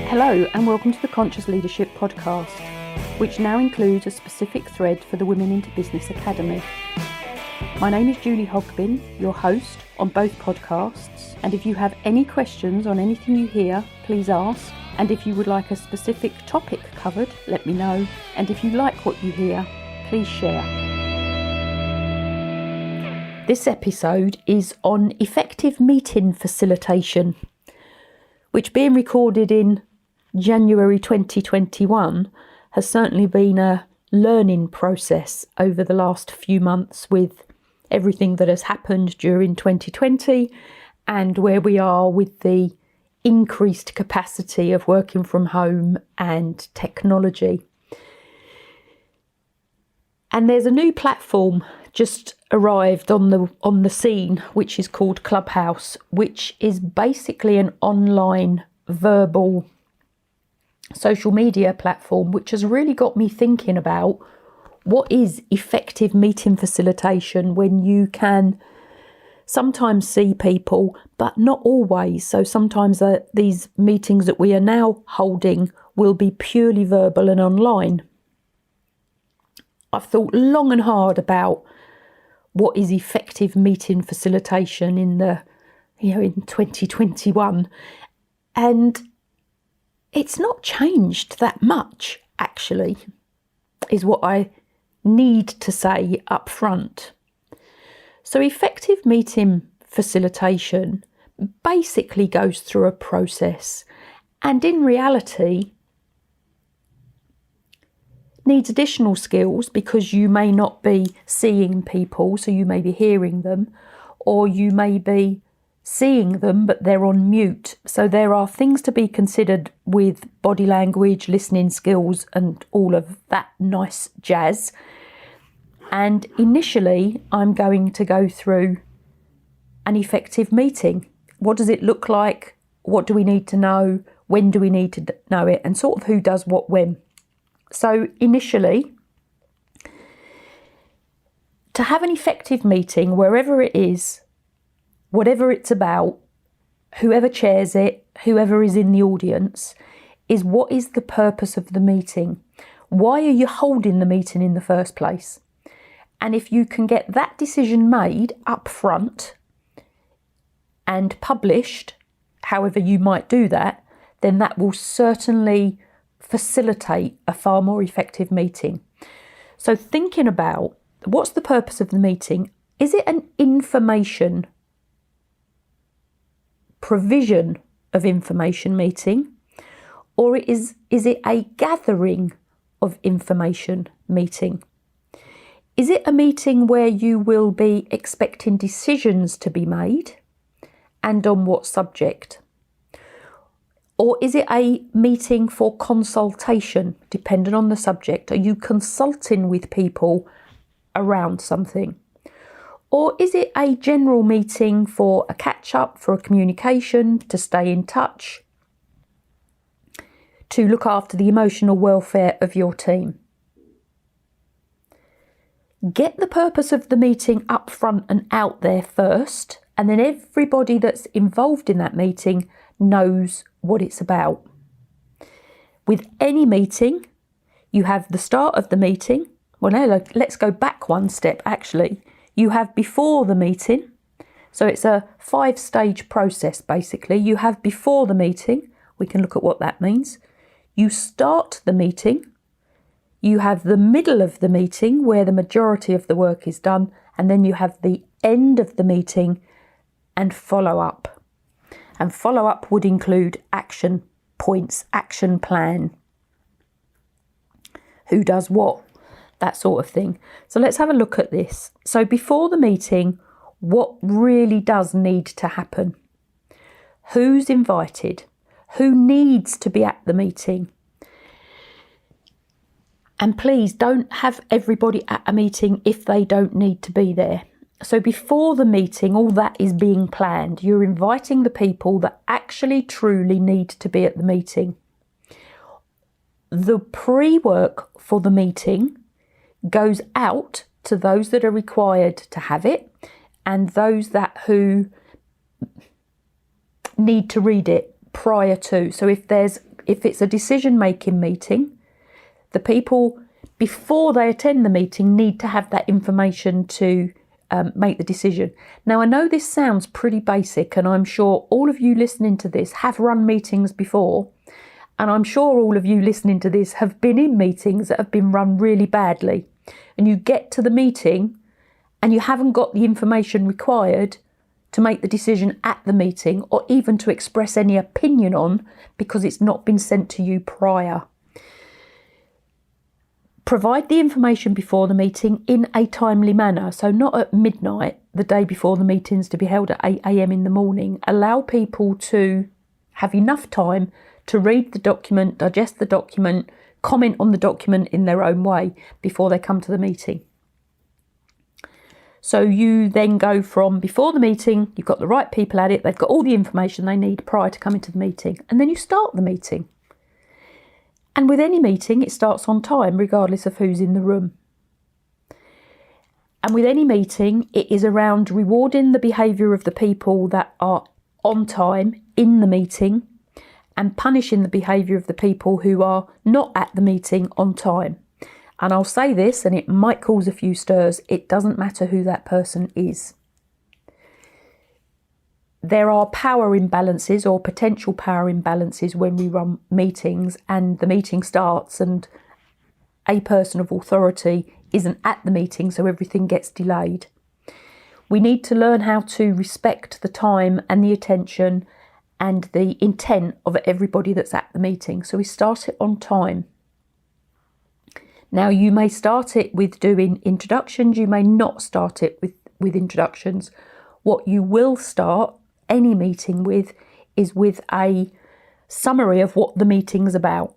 Hello and welcome to the Conscious Leadership Podcast, which now includes a specific thread for the Women into Business Academy. My name is Julie Hogbin, your host on both podcasts, and if you have any questions on anything you hear, please ask, and if you would like a specific topic covered, let me know, and if you like what you hear, please share. This episode is on effective meeting facilitation, which, being recorded in January 2021, has certainly been a learning process over the last few months with everything that has happened during 2020 and where we are with the increased capacity of working from home and technology. And there's a new platform just arrived on the scene, which is called Clubhouse, which is basically an online verbal social media platform, which has really got me thinking about what is effective meeting facilitation when you can sometimes see people, but not always. So sometimes these meetings that we are now holding will be purely verbal and online. I've thought long and hard about what is effective meeting facilitation in 2021, and it's not changed that much, actually, is what I need to say up front. So effective meeting facilitation basically goes through a process, and in reality needs additional skills because you may not be seeing people, so you may be hearing them, or you may be seeing them but they're on mute. So there are things to be considered with body language, listening skills and all of that nice jazz. And initially I'm going to go through an effective meeting. What does it look like? What do we need to know? When do we need to know it? And sort of who does what when. So initially, to have an effective meeting, wherever it is, whatever it's about, whoever chairs it, whoever is in the audience, is what is the purpose of the meeting? Why are you holding the meeting in the first place? And if you can get that decision made up front and published, however you might do that, then that will certainly facilitate a far more effective meeting. So thinking about what's the purpose of the meeting? Is it an information provision of information meeting, or is it a gathering of information meeting? Is it a meeting where you will be expecting decisions to be made, and on what subject? Or is it a meeting for consultation, depending on the subject? Are you consulting with people around something? Or is it a general meeting for a catch-up, for a communication, to stay in touch, to look after the emotional welfare of your team? Get the purpose of the meeting up front and out there first, and then everybody that's involved in that meeting knows what it's about. With any meeting, you have the start of the meeting. Well, no, let's go back one step, actually. You have before the meeting. So it's a 5-stage process, basically. You have before the meeting. We can look at what that means. You start the meeting. You have the middle of the meeting, where the majority of the work is done. And then you have the end of the meeting and follow up. And follow up would include action points, action plan, who does what, that sort of thing. So let's have a look at this. So before the meeting, what really does need to happen? Who's invited? Who needs to be at the meeting? And please don't have everybody at a meeting if they don't need to be there. So before the meeting, all that is being planned. You're inviting the people that actually truly need to be at the meeting. The pre-work for the meeting goes out to those that are required to have it and those who need to read it prior to. So if if it's a decision-making meeting, the people, before they attend the meeting, need to have that information to make the decision. Now, I know this sounds pretty basic, and I'm sure all of you listening to this have run meetings before, and I'm sure all of you listening to this have been in meetings that have been run really badly, and you get to the meeting and you haven't got the information required to make the decision at the meeting, or even to express any opinion on, because it's not been sent to you prior. Provide the information before the meeting in a timely manner, so not at midnight the day before the meeting's to be held at 8 a.m. in the morning. Allow people to have enough time to read the document, digest the document, comment on the document in their own way before they come to the meeting. So you then go from before the meeting, you've got the right people at it, they've got all the information they need prior to coming to the meeting, and then you start the meeting. And with any meeting, it starts on time, regardless of who's in the room. And with any meeting, it is around rewarding the behaviour of the people that are on time in the meeting, and punishing the behaviour of the people who are not at the meeting on time. And I'll say this, and it might cause a few stirs, it doesn't matter who that person is. There are power imbalances, or potential power imbalances, when we run meetings and the meeting starts and a person of authority isn't at the meeting, so everything gets delayed. We need to learn how to respect the time and the attention and the intent of everybody that's at the meeting. So we start it on time. Now, you may start it with doing introductions, you may not start it with introductions. What you will start any meeting with is with a summary of what the meeting's about.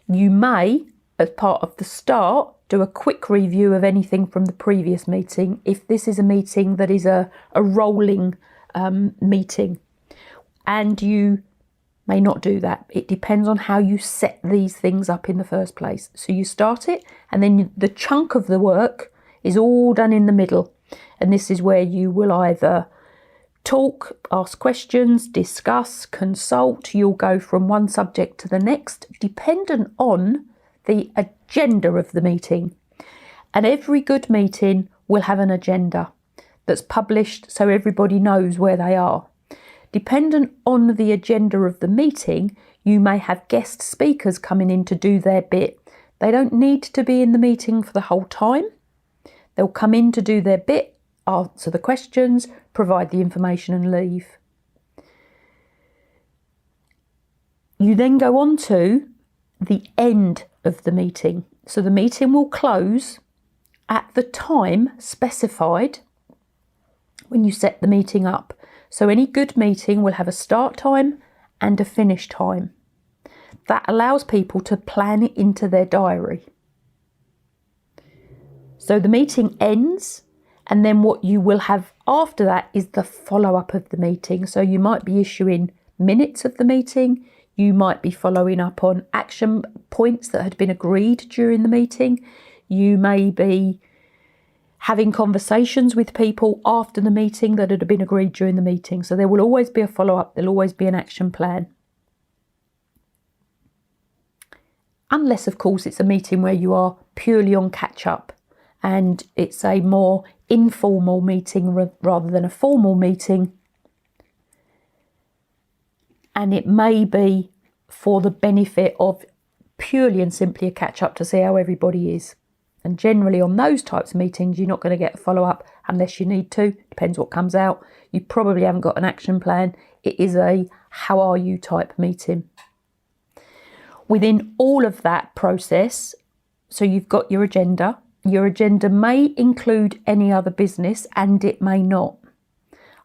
You may, as part of the start, do a quick review of anything from the previous meeting if this is a meeting that is a rolling meeting. And you may not do that. It depends on how you set these things up in the first place. So you start it, and then the chunk of the work is all done in the middle. And this is where you will either talk, ask questions, discuss, consult. You'll go from one subject to the next, dependent on the agenda of the meeting. And every good meeting will have an agenda that's published so everybody knows where they are. Dependent on the agenda of the meeting, you may have guest speakers coming in to do their bit. They don't need to be in the meeting for the whole time. They'll come in to do their bit, answer the questions, provide the information and leave. You then go on to the end of the meeting. So the meeting will close at the time specified when you set the meeting up. So any good meeting will have a start time and a finish time. That allows people to plan it into their diary. So the meeting ends, and then what you will have after that is the follow-up of the meeting. So you might be issuing minutes of the meeting, you might be following up on action points that had been agreed during the meeting, you may be having conversations with people after the meeting that had been agreed during the meeting. So there will always be a follow-up, there'll always be an action plan. Unless, of course, it's a meeting where you are purely on catch-up and it's a more informal meeting rather than a formal meeting. And it may be for the benefit of purely and simply a catch-up to see how everybody is. And generally on those types of meetings, you're not going to get a follow-up unless you need to. Depends what comes out. You probably haven't got an action plan. It is a how are you type meeting. Within all of that process, so you've got your agenda. Your agenda may include any other business and it may not.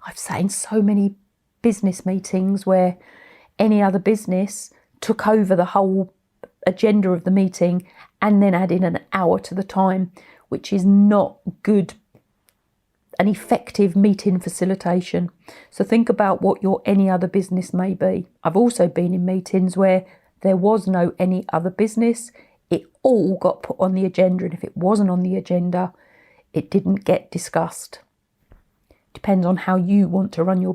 I've sat in so many business meetings where any other business took over the whole agenda of the meeting and then add in an hour to the time, which is not good, an effective meeting facilitation. So think about what your any other business may be. I've also been in meetings where there was no any other business. It all got put on the agenda, and if it wasn't on the agenda, it didn't get discussed. Depends on how you want to run your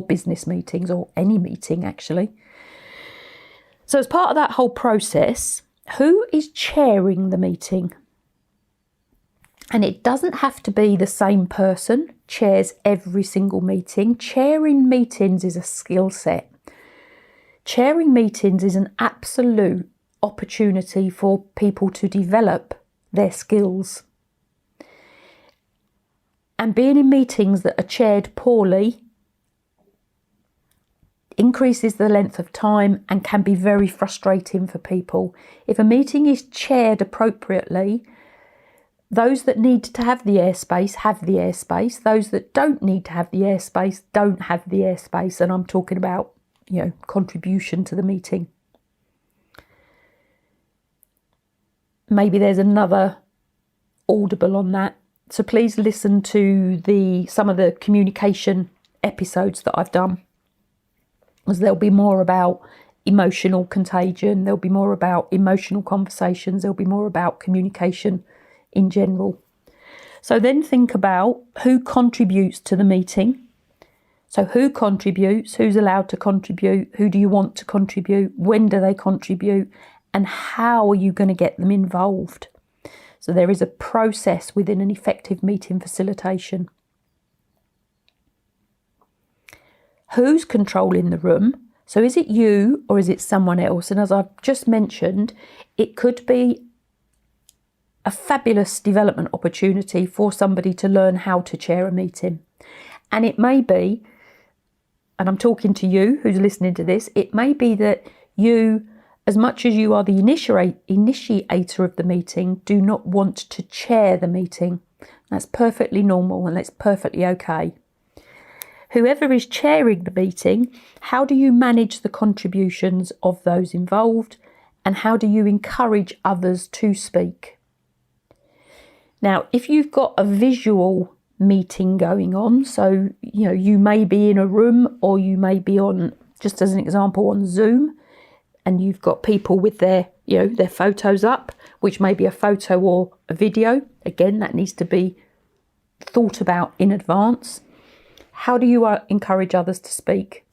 business meetings, or any meeting actually. So as part of that whole process, who is chairing the meeting? And it doesn't have to be the same person chairs every single meeting. Chairing meetings is a skill set. Chairing meetings is an absolute opportunity for people to develop their skills. And being in meetings that are chaired poorly increases the length of time and can be very frustrating for people. If a meeting is chaired appropriately, those that need to have the airspace have the airspace. Those that don't need to have the airspace don't have the airspace. And I'm talking about, contribution to the meeting. Maybe there's another audible on that. So please listen to some of the communication episodes that I've done, as there'll be more about emotional contagion, there'll be more about emotional conversations, there'll be more about communication in general. So then think about who contributes to the meeting. So who contributes, who's allowed to contribute, who do you want to contribute, when do they contribute, and how are you going to get them involved? So there is a process within an effective meeting facilitation. Who's controlling the room? So is it you or is it someone else? And as I've just mentioned, it could be a fabulous development opportunity for somebody to learn how to chair a meeting. And it may be, and I'm talking to you who's listening to this, it may be that you, as much as you are the initiator of the meeting, do not want to chair the meeting. That's perfectly normal and that's perfectly okay. Whoever is chairing the meeting, how do you manage the contributions of those involved, and how do you encourage others to speak? Now, if you've got a visual meeting going on, so you may be in a room or you may be on, just as an example, on Zoom, and you've got people with their photos up, which may be a photo or a video. Again, that needs to be thought about in advance. How do you encourage others to speak?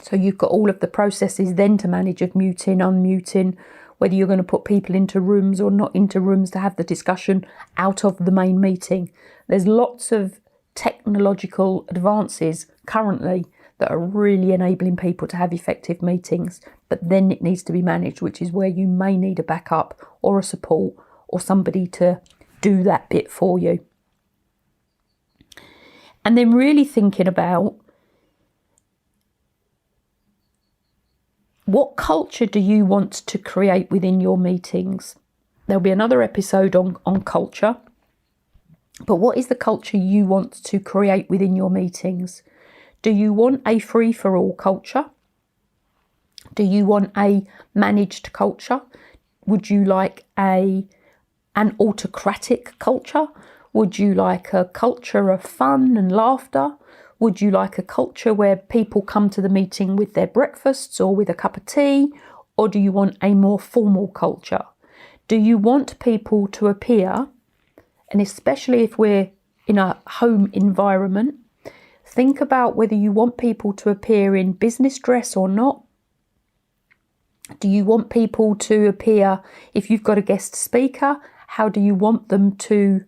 So you've got all of the processes then to manage of muting, unmuting, whether you're going to put people into rooms or not into rooms to have the discussion out of the main meeting. There's lots of technological advances currently that are really enabling people to have effective meetings, but then it needs to be managed, which is where you may need a backup or a support or somebody to do that bit for you. And then really thinking about what culture do you want to create within your meetings? There'll be another episode on culture, but what is the culture you want to create within your meetings? Do you want a free-for-all culture? Do you want a managed culture? Would you like an autocratic culture? Would you like a culture of fun and laughter? Would you like a culture where people come to the meeting with their breakfasts or with a cup of tea? Or do you want a more formal culture? Do you want people to appear, and especially if we're in a home environment, think about whether you want people to appear in business dress or not. Do you want people to appear, if you've got a guest speaker, how do you want them to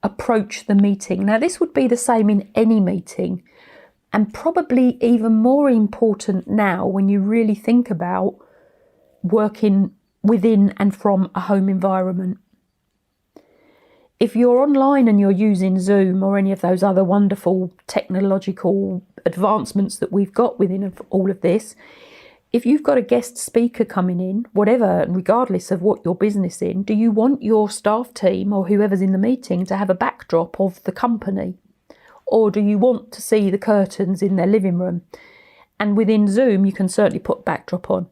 approach the meeting? Now, this would be the same in any meeting, and probably even more important now when you really think about working within and from a home environment. If you're online and you're using Zoom or any of those other wonderful technological advancements that we've got within all of this, if you've got a guest speaker coming in, whatever, regardless of what your business in, do you want your staff team or whoever's in the meeting to have a backdrop of the company? Or do you want to see the curtains in their living room? And within Zoom, you can certainly put backdrop on.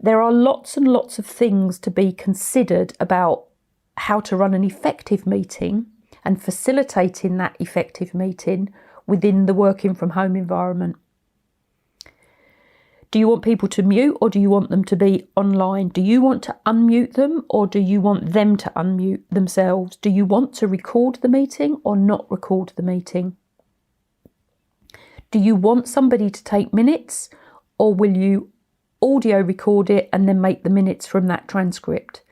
There are lots and lots of things to be considered about how to run an effective meeting and facilitating that effective meeting within the working from home environment. Do you want people to mute or do you want them to be online? Do you want to unmute them or do you want them to unmute themselves? Do you want to record the meeting or not record the meeting? Do you want somebody to take minutes or will you audio record it, and then make the minutes from that transcript.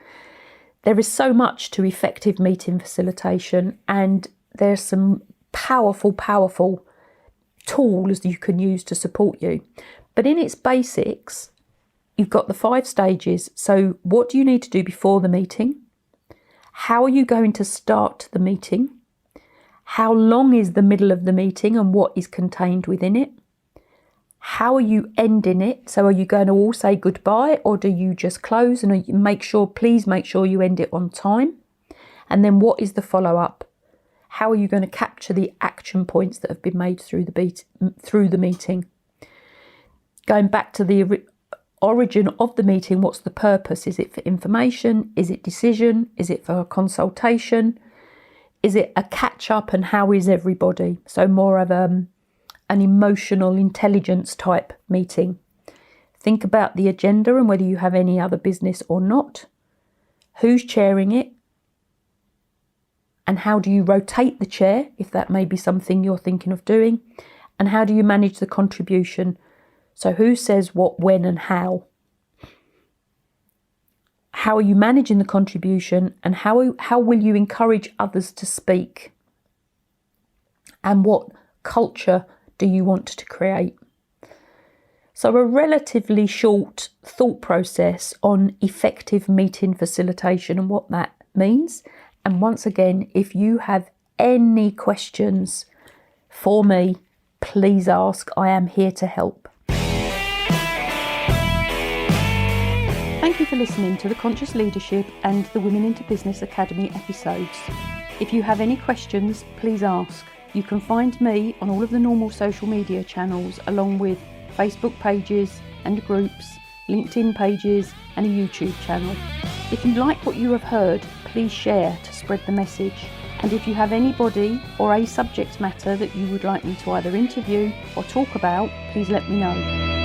There is so much to effective meeting facilitation, and there's some powerful tools you can use to support you. But in its basics, you've got the 5 stages. So what do you need to do before the meeting? How are you going to start the meeting? How long is the middle of the meeting and what is contained within it? How are you ending it? So are you going to all say goodbye, or do you just close? And please make sure you end it on time. And then what is the follow-up? How are you going to capture the action points that have been made through the meeting? Going back to the origin of the meeting, what's the purpose? Is it for information? Is it decision? Is it for a consultation? Is it a catch-up, and how is everybody? So more of an emotional intelligence type meeting. Think about the agenda and whether you have any other business or not. Who's chairing it? And how do you rotate the chair, if that may be something you're thinking of doing? And how do you manage the contribution? So who says what, when and how? How are you managing the contribution, and how will you encourage others to speak? And what culture do you want to create? So a relatively short thought process on effective meeting facilitation and what that means. And once again, if you have any questions for me, please ask. I am here to help. Thank you for listening to the Conscious Leadership and the Women into Business Academy episodes. If you have any questions, please ask. You can find me on all of the normal social media channels, along with Facebook pages and groups, LinkedIn pages and a YouTube channel. If you like what you have heard, please share to spread the message. And if you have anybody or a subject matter that you would like me to either interview or talk about, please let me know.